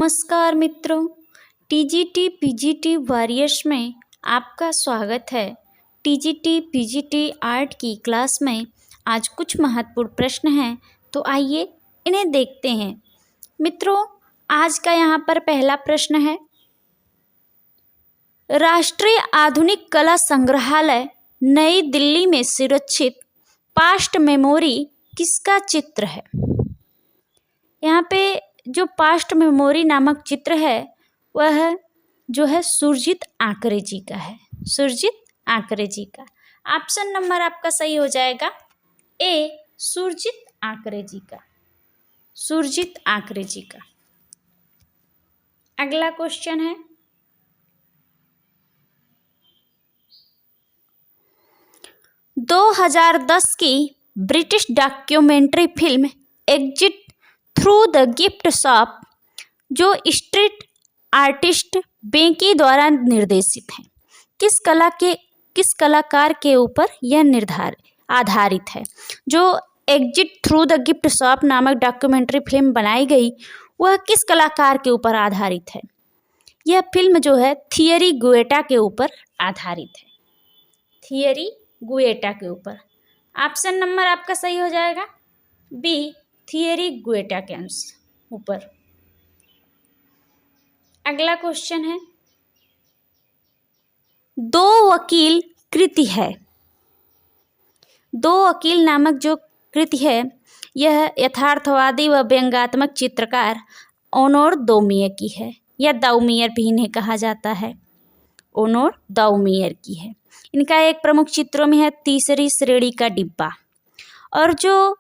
नमस्कार मित्रों, TGT PGT warriors में आपका स्वागत है। टीजीटी पीजीटी आर्ट की क्लास में आज कुछ महत्वपूर्ण प्रश्न हैं, तो आइए इन्हें देखते हैं। मित्रों, आज का यहाँ पर पहला प्रश्न है, राष्ट्रीय आधुनिक कला संग्रहालय नई दिल्ली में सुरक्षित पास्ट मेमोरी किसका चित्र है? यहाँ पे जो पास्ट मेमोरी नामक चित्र है वह जो है सुरजीत आंकरे जी का है। सुरजीत आंकरे जी का ऑप्शन नंबर आपका सही हो जाएगा ए, सुरजीत आंकरे जी का। सुरजीत आंकरे जी का। अगला क्वेश्चन है, दो 2010 की British documentary film exit through the gift shop जो स्ट्रीट आर्टिस्ट बेंकी द्वारा निर्देशित है, किस कलाकार के ऊपर यह आधारित है? जो exit through the gift shop नामक डॉक्यूमेंट्री फिल्म बनाई गई वह किस कलाकार के ऊपर आधारित है? यह फिल्म जो है थियरी गुएटा के ऊपर आधारित है। थियरी गुएटा के ऊपर। ऑप्शन नंबर आपका सही हो जाएगा बी, थियरी गुएटा के ऊपर। अगला क्वेश्चन है, दो वकील कृति है। दो वकील नामक जो कृति है यह यथार्थवादी व व्यंग्यात्मक चित्रकार ओनोर दौमियर की है, या दाउमियर भी इन्हें कहा जाता है। ओनोर दाउमियर की है। इनका एक प्रमुख चित्रों में है तीसरी श्रेणी का डिब्बा। और जो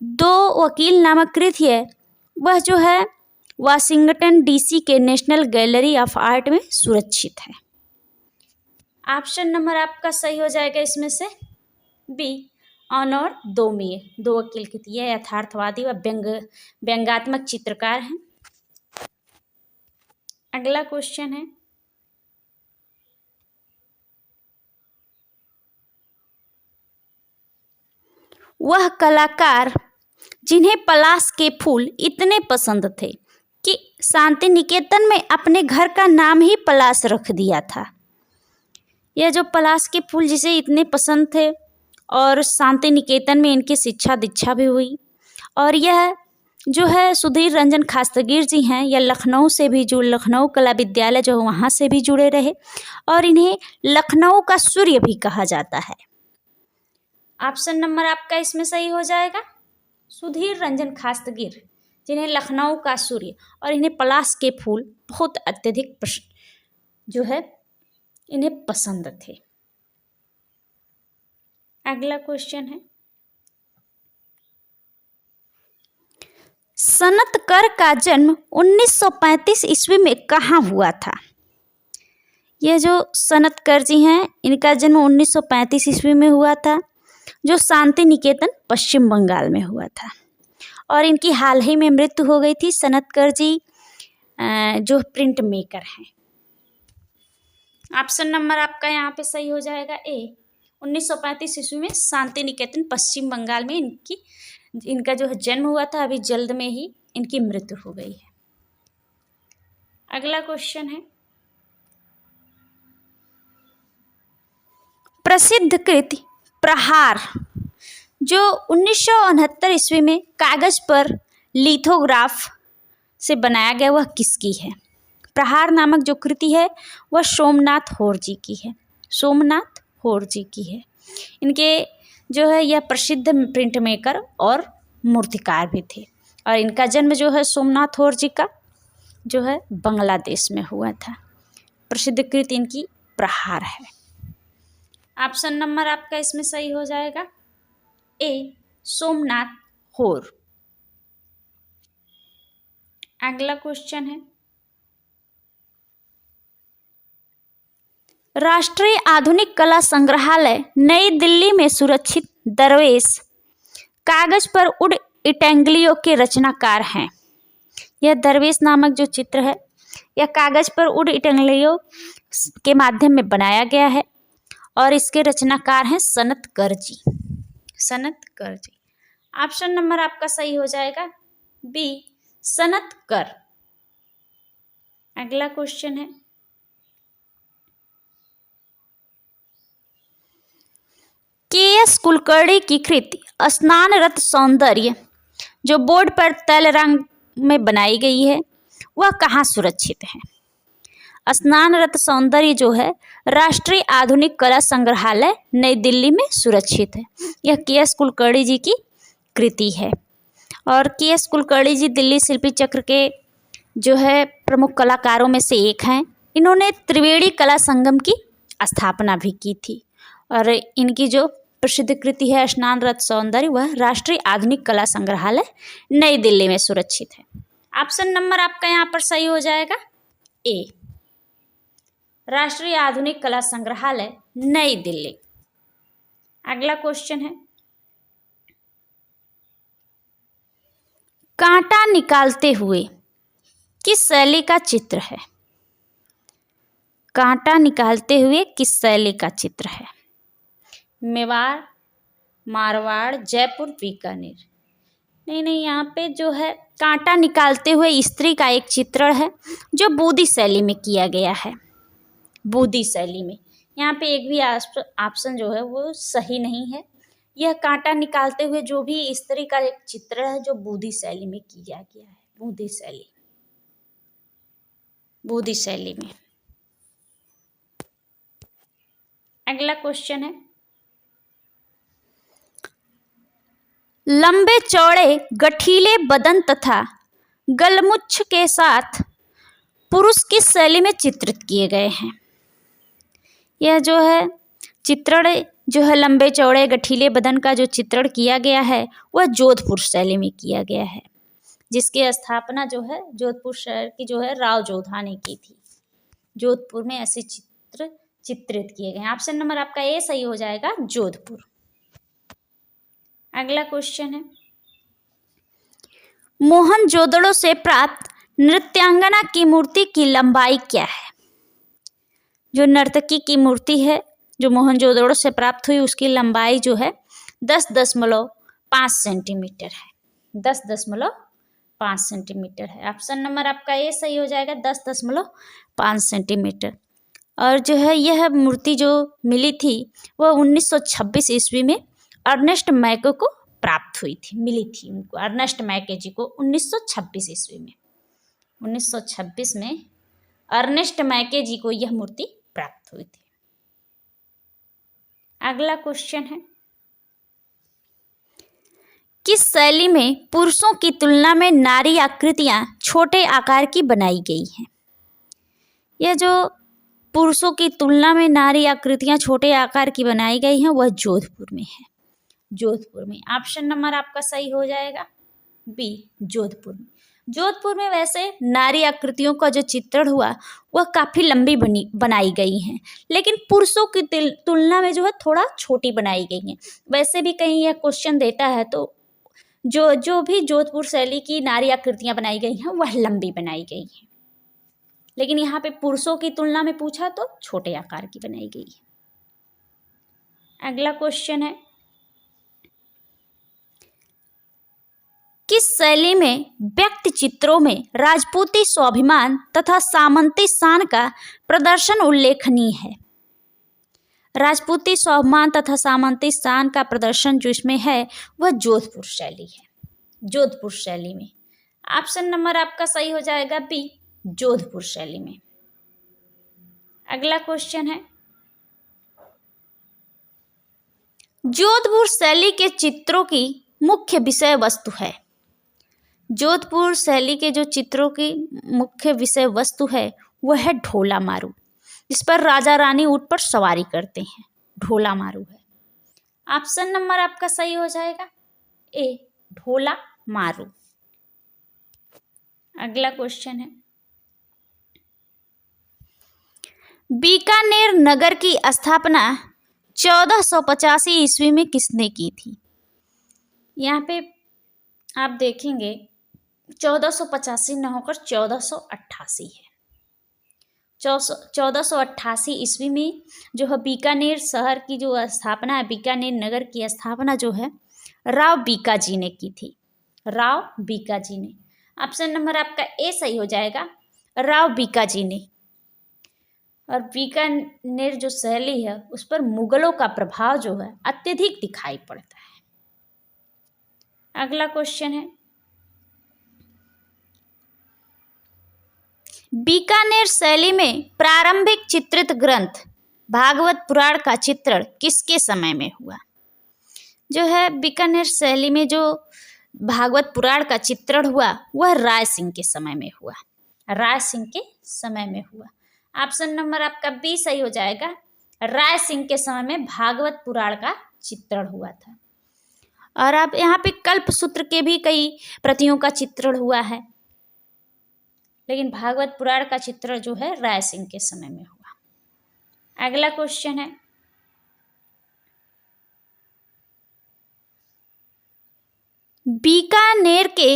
दो वकील नामक कृति है वह जो है वाशिंगटन डीसी के नेशनल गैलरी ऑफ आर्ट में सुरक्षित है। ऑप्शन नंबर आपका सही हो जाएगा इसमें से बी, ओनोर दौमियर। दो वकील कृति है यथार्थवादी व व्यंग्यात्मक चित्रकार हैं। अगला क्वेश्चन है, वह कलाकार जिन्हें पलाश के फूल इतने पसंद थे कि शांति निकेतन में अपने घर का नाम ही पलाश रख दिया था। यह जो पलाश के फूल जिसे इतने पसंद थे और शांति निकेतन में इनकी शिक्षा दीक्षा भी हुई। और यह जो है सुधीर रंजन खास्तगीर जी हैं, यह लखनऊ कला विद्यालय जो वहाँ से भी जुड़े रहे और इन्हें लखनऊ का सूर्य भी कहा जाता है। ऑप्शन नंबर आपका इसमें सही हो जाएगा सुधीर रंजन खास्तगीर, जिन्हें लखनऊ का सूर्य और इन्हें पलाश के फूल बहुत अत्यधिक जो है इन्हें पसंद थे। अगला क्वेश्चन है, सनतकर का जन्म 1935 ईस्वी में कहाँ हुआ था? यह जो सनतकर जी हैं इनका जन्म 1935 ईस्वी में हुआ था, जो शांति निकेतन पश्चिम बंगाल में हुआ था। और इनकी हाल ही में मृत्यु हो गई थी। सनतकर जी जो प्रिंट मेकर हैं। ऑप्शन नंबर आपका यहाँ पे सही हो जाएगा ए, 1935 ईस्वी में शांति निकेतन पश्चिम बंगाल में इनका जो है जन्म हुआ था। अभी जल्द में ही इनकी मृत्यु हो गई है। अगला क्वेश्चन है, प्रसिद्ध कृति प्रहार जो 1969 ईस्वी में कागज पर लिथोग्राफ से बनाया गया वह किसकी है? प्रहार नामक जो कृति है वह सोमनाथ होर जी की है। सोमनाथ होर जी की है। इनके जो है यह प्रसिद्ध प्रिंट मेकर और मूर्तिकार भी थे। और इनका जन्म जो है सोमनाथ होर जी का जो है बांग्लादेश में हुआ था। प्रसिद्ध कृति इनकी प्रहार है। ऑप्शन नंबर आपका इसमें सही हो जाएगा ए, सोमनाथ होर। अगला क्वेश्चन है, राष्ट्रीय आधुनिक कला संग्रहालय नई दिल्ली में सुरक्षित दरवेश कागज पर उड इटेंग्लियो के रचनाकार हैं। यह दरवेश नामक जो चित्र है यह कागज पर उड इटेंग्लियो के माध्यम में बनाया गया है और इसके रचनाकार हैं सनतकर जी। सनतकर जी। ऑप्शन नंबर आपका सही हो जाएगा बी, सनतकर। अगला क्वेश्चन है, के.एस. कुलकर्णी की कृति स्नानरत सौंदर्य जो बोर्ड पर तैल रंग में बनाई गई है वह कहाँ सुरक्षित है? स्नानरत सौंदर्य जो है राष्ट्रीय आधुनिक कला संग्रहालय नई दिल्ली में सुरक्षित है। यह के.एस. कुलकर्णी जी की कृति है और के.एस. कुलकर्णी जी दिल्ली शिल्पी चक्र के जो है प्रमुख कलाकारों में से एक हैं। इन्होंने त्रिवेणी कला संगम की स्थापना भी की थी और इनकी जो प्रसिद्ध कृति है स्नानरत सौंदर्य वह राष्ट्रीय आधुनिक कला संग्रहालय नई दिल्ली में सुरक्षित है। ऑप्शन नंबर आपका यहाँ पर सही हो जाएगा ए, राष्ट्रीय आधुनिक कला संग्रहालय नई दिल्ली। अगला क्वेश्चन है, कांटा निकालते हुए किस शैली का चित्र है? कांटा निकालते हुए किस शैली का चित्र है? मेवाड़, मारवाड़, जयपुर, बीकानेर। नहीं, यहाँ पे जो है कांटा निकालते हुए स्त्री का एक चित्रण है जो बूदी शैली में किया गया है। बूदी शैली में यहाँ पे एक भी ऑप्शन जो है वो सही नहीं है। यह कांटा निकालते हुए जो भी स्त्री का एक चित्र है जो बूदी शैली में किया गया है। बूदी शैली, बूदी शैली में। अगला क्वेश्चन है, लंबे चौड़े गठीले बदन तथा गलमुछ के साथ पुरुष किस शैली में चित्रित किए गए हैं? यह जो है चित्रण जो है लंबे चौड़े गठीले बदन का जो चित्रण किया गया है वह जोधपुर शैली में किया गया है, जिसकी स्थापना जो है जोधपुर शहर की जो है राव जोधा ने की थी। जोधपुर में ऐसे चित्र चित्रित किए गए हैं। ऑप्शन नंबर आपका ए सही हो जाएगा, जोधपुर। अगला क्वेश्चन है, मोहनजोदड़ो से प्राप्त नृत्यांगना की मूर्ति की लंबाई क्या है? जो नर्तकी की मूर्ति है जो मोहनजोदड़ो से प्राप्त हुई उसकी लंबाई जो है 10.5 सेंटीमीटर है। 10.5 सेंटीमीटर है। ऑप्शन नंबर आपका ए सही हो जाएगा, 10.5 सेंटीमीटर। और जो है यह मूर्ति जो मिली थी वह 1926 ईस्वी में अर्नेस्ट मैके को प्राप्त हुई थी, मिली थी उनको। अर्नेस्ट मैके जी को 1926 ईस्वी में, 1926 में अर्नेस्ट मैके जी को यह मूर्ति प्राप्त हुई थी। अगला क्वेश्चन है, किस शैली में पुरुषों की तुलना में नारी आकृतियां छोटे आकार की बनाई गई हैं? यह जो पुरुषों की तुलना में नारी आकृतियां छोटे आकार की बनाई गई हैं वह जोधपुर में है। जोधपुर में। ऑप्शन नंबर आपका सही हो जाएगा बी, जोधपुर में। जोधपुर में वैसे नारी आकृतियों का जो चित्रण हुआ वह काफ़ी लंबी बनाई गई हैं, लेकिन पुरुषों की तुलना में जो है थोड़ा छोटी बनाई गई हैं। वैसे भी कहीं यह क्वेश्चन देता है तो जो भी जोधपुर शैली की नारी आकृतियां बनाई गई हैं वह लंबी बनाई गई हैं, लेकिन यहाँ पे पुरुषों की तुलना में पूछा तो छोटे आकार की बनाई गई है। अगला क्वेश्चन है, किस शैली में व्यक्ति चित्रों में राजपूती स्वाभिमान तथा सामंती शान का प्रदर्शन उल्लेखनीय है? राजपूती स्वाभिमान तथा सामंती शान का प्रदर्शन जो इसमें है वह जोधपुर शैली है। जोधपुर शैली में। ऑप्शन नंबर आपका सही हो जाएगा बी, जोधपुर शैली में। अगला क्वेश्चन है, जोधपुर शैली के चित्रों की मुख्य विषय वस्तु है? जोधपुर शैली के जो चित्रों की मुख्य विषय वस्तु है वह है ढोला मारू, जिस पर राजा रानी ऊंट पर सवारी करते हैं, ढोला मारू है। ऑप्शन नंबर आपका सही हो जाएगा ए, ढोला मारू। अगला क्वेश्चन है, बीकानेर नगर की स्थापना 1485 ईस्वी में किसने की थी? यहाँ पे आप देखेंगे 1485 न होकर 1488 है। 1488 ईस्वी में जो है बीकानेर शहर की जो स्थापना है, बीकानेर नगर की स्थापना जो है राव बीका जी ने की थी। राव बीका जी ने। ऑप्शन नंबर आपका ए सही हो जाएगा, राव बीकाजी ने। और बीकानेर जो शैली है उस पर मुगलों का प्रभाव जो है अत्यधिक दिखाई पड़ता है। अगला क्वेश्चन है, बीकानेर शैली में प्रारंभिक चित्रित ग्रंथ भागवत पुराण का चित्रण किसके समय में हुआ? जो है बीकानेर शैली में जो भागवत पुराण का चित्रण हुआ वह राय सिंह के समय में हुआ। राय सिंह के समय में हुआ। ऑप्शन नंबर आपका बी सही हो जाएगा। राय सिंह के समय में भागवत पुराण का चित्रण हुआ था। और अब यहाँ पे कल्पसूत्र के भी कई प्रतियों का चित्रण हुआ है, लेकिन भागवत पुराण का चित्रण जो है राय सिंह के समय में हुआ। अगला क्वेश्चन है, बीकानेर के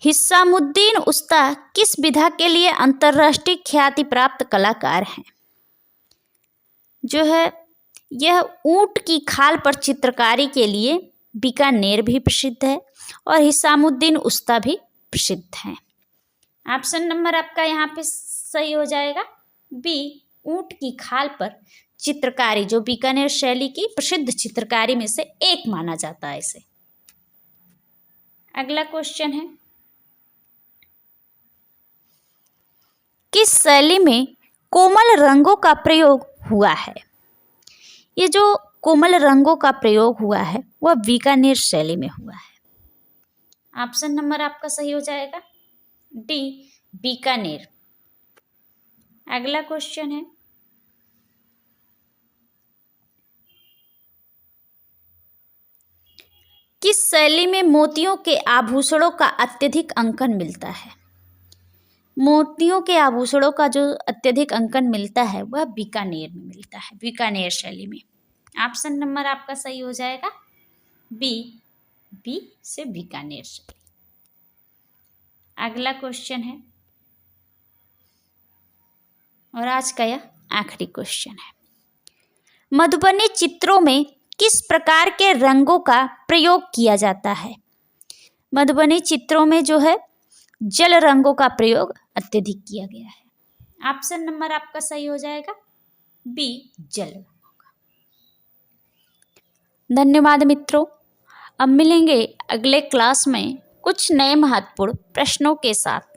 हिस्सामुद्दीन उस्ता किस विधा के लिए अंतर्राष्ट्रीय ख्याति प्राप्त कलाकार हैं? जो है यह ऊंट की खाल पर चित्रकारी के लिए बीकानेर भी प्रसिद्ध है और हिस्सामुद्दीन उस्ता भी प्रसिद्ध हैं। ऑप्शन नंबर आपका यहाँ पे सही हो जाएगा बी, ऊंट की खाल पर चित्रकारी, जो बीकानेर शैली की प्रसिद्ध चित्रकारी में से एक माना जाता है इसे। अगला क्वेश्चन है, किस शैली में कोमल रंगों का प्रयोग हुआ है? ये जो कोमल रंगों का प्रयोग हुआ है वह बीकानेर शैली में हुआ है। ऑप्शन नंबर आपका सही हो जाएगा डी, बीकानेर। अगला क्वेश्चन है, किस शैली में मोतियों के आभूषणों का अत्यधिक अंकन मिलता है? मोतियों के आभूषणों का जो अत्यधिक अंकन मिलता है वह बीकानेर में मिलता है, बीकानेर शैली में। ऑप्शन नंबर आपका सही हो जाएगा बी, बी से बीकानेर शैली। अगला क्वेश्चन है और आज का यह आखिरी क्वेश्चन है, मधुबनी चित्रों में किस प्रकार के रंगों का प्रयोग किया जाता है? मधुबनी चित्रों में जो है जल रंगों का प्रयोग अत्यधिक किया गया है। ऑप्शन नंबर आपका सही हो जाएगा बी, जल रंगों का। धन्यवाद मित्रों। अब मिलेंगे अगले क्लास में कुछ नए महत्वपूर्ण प्रश्नों के साथ।